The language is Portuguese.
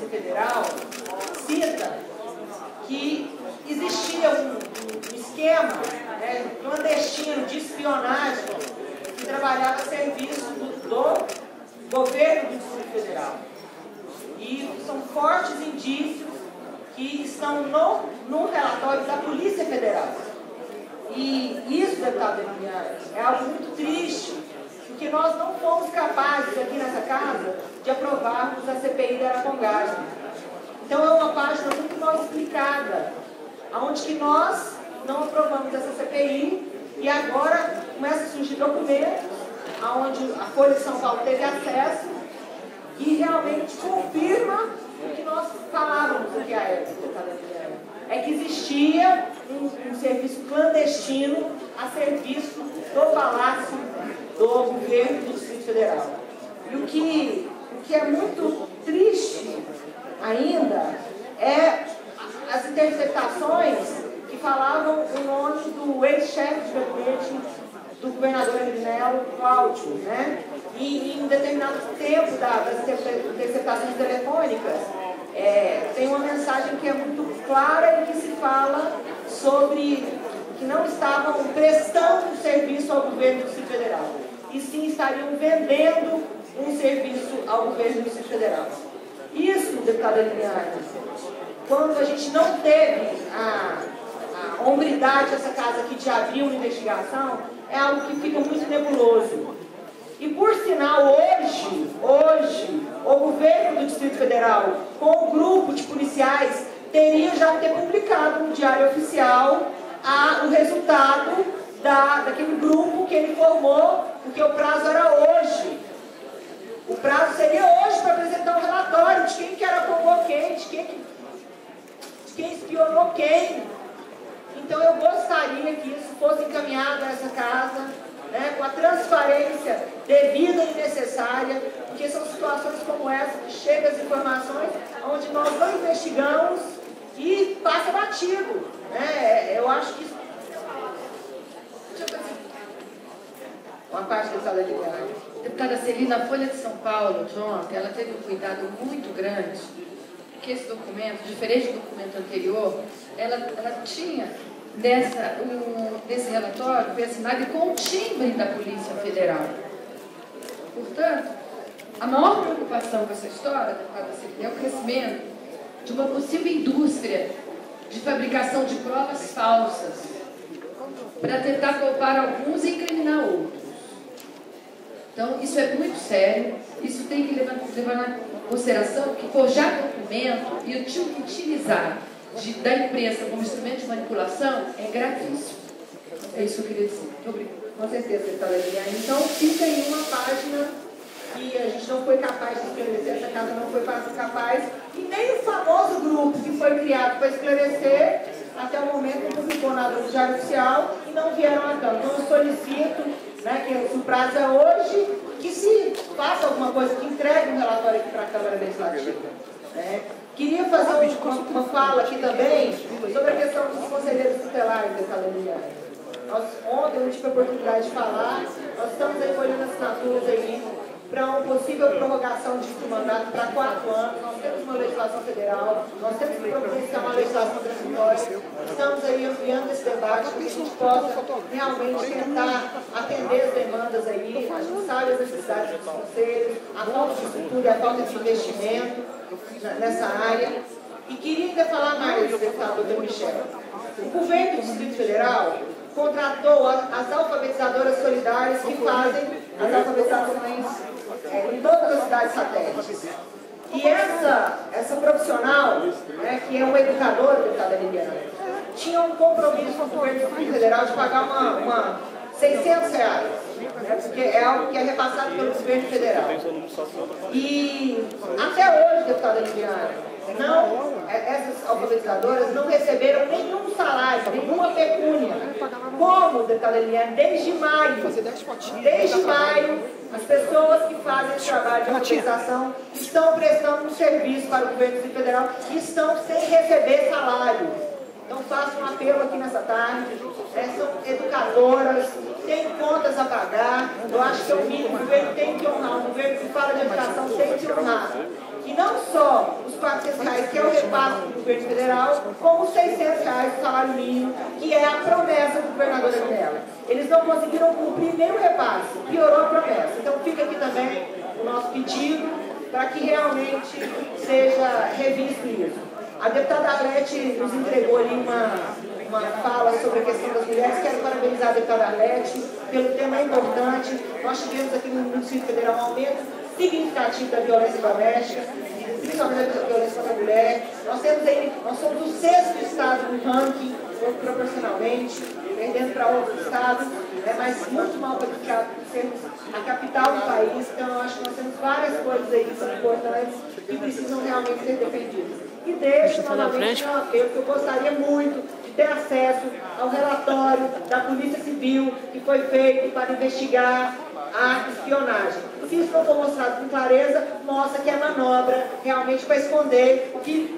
Federal cita que existia um esquema, né, clandestino de espionagem que trabalhava a serviço do governo do Distrito Federal. E são fortes indícios que estão no relatório da Polícia Federal. E isso, deputado Emiliano, é algo muito triste, porque nós não fomos capazes aqui nessa casa de aprovarmos a CPI da Arapongagem. Então é uma página muito mal explicada, onde que nós não aprovamos essa CPI e agora começa a surgir documentos onde a Folha de São Paulo teve acesso e realmente confirma o que nós falávamos aqui à época, é que existia um serviço clandestino a serviço do Palácio do Governo do Distrito Federal. E o que é muito triste ainda é as interceptações que falavam o nome do ex-chefe de gabinete do governador Melo, Cláudio, né? E em um determinado tempo das interceptações telefônicas, tem uma mensagem que é muito clara e que se fala sobre que não estavam prestando serviço ao governo do Distrito Federal, e sim estariam vendendo um serviço ao governo do Distrito Federal. Isso, deputada Liliane, quando a gente não teve a hombridade dessa casa aqui de abrir uma investigação, é algo que fica muito nebuloso. E por sinal, hoje, o governo do Distrito Federal, com o grupo de policiais, teria já ter publicado no Diário Oficial o resultado daquele grupo que ele formou, porque o prazo era hoje. O prazo seria hoje para apresentar um relatório de quem que arapongou quem, de quem espionou quem. Então eu gostaria que isso fosse encaminhado a essa casa, né, com a transparência devida e necessária, porque são situações como essa que chegam as informações onde nós não investigamos e passa batido. Né? Eu acho que isso... Deixa eu fazer uma parte da sala de viagem. Deputada Celina, a Folha de São Paulo, de ontem, ela teve um cuidado muito grande, porque esse documento, diferente do documento anterior, ela tinha desse relatório, foi assinado com o timbre da Polícia Federal. Portanto, a maior preocupação com essa história, deputada Celina, é o crescimento de uma possível indústria de fabricação de provas falsas para tentar culpar alguns e incriminar outros. Então, isso é muito sério, isso tem que levar em consideração que forjar documento e utilizar da imprensa como instrumento de manipulação é gravíssimo. É isso que eu queria dizer. Muito obrigada. Com certeza, deputada Liliane. Então, fica aí uma página que a gente não foi capaz de esclarecer, essa casa não foi capaz, e nem o famoso grupo que foi criado para esclarecer, até o momento não publicou nada no Diário Oficial e não vieram a campo. Então, eu solicito, né, que o prazo é hoje, que se faça alguma coisa, que entregue um relatório aqui para a Câmara Legislativa. Né? Queria fazer uma fala aqui também sobre a questão dos conselheiros tutelares, deputada Liliane. Ontem eu tive a oportunidade de falar, nós estamos aí colhendo assinaturas aí para uma possível prorrogação de mandato para 4 anos. Nós temos uma legislação federal, nós temos que providenciar uma legislação transitória. Estamos aí ampliando esse debate para que a gente possa realmente tentar atender as demandas aí. A gente sabe as necessidades dos conselhos, a falta de estrutura e a falta de investimento nessa área. E queria ainda falar mais, deputado Dr. Michel. O governo do Distrito Federal contratou as alfabetizadoras solidárias que fazem as alfabetizações em todas as cidades satélites. E essa profissional, né, que é uma educadora, deputada Liliane, tinha um compromisso com o governo do Distrito Federal de pagar R$600, né, porque é algo que é repassado pelo governo federal. E até hoje, deputada Liliane, essas alfabetizadoras não receberam nenhum salário, nenhuma pecúnia. Como, deputada Liliane, desde maio, as pessoas que fazem esse trabalho de alfabetização estão prestando um serviço para o governo federal e estão sem receber salário. Então faço um apelo aqui nessa tarde, são educadoras, têm contas a pagar, eu acho que é o mínimo, o governo tem que honrar, o governo que fala de educação tem que honrar. E não só os R$400, que é o repasse do governo federal, como os R$600 do salário mínimo, que é a promessa do governador da Minela. Eles não conseguiram cumprir nem o repasse, piorou a promessa. Então fica aqui também o nosso pedido para que realmente seja revisto isso. A deputada Arlete nos entregou ali uma fala sobre a questão das mulheres. Quero parabenizar a deputada Arlete pelo tema importante. Nós tivemos aqui no Distrito Federal um aumento significativo da violência doméstica, principalmente da violência contra a mulher. Nós somos o 6º estado no ranking, proporcionalmente, perdendo para outros estados, mas muito mal qualificado por sermos a capital do país. Então, eu acho que nós temos várias coisas aí que são importantes e precisam realmente ser defendidas. E deixo novamente um apelo, que eu gostaria muito de ter acesso ao relatório da Polícia Civil que foi feito para investigar a espionagem. Se isso não for mostrado com clareza, mostra que é manobra realmente para esconder que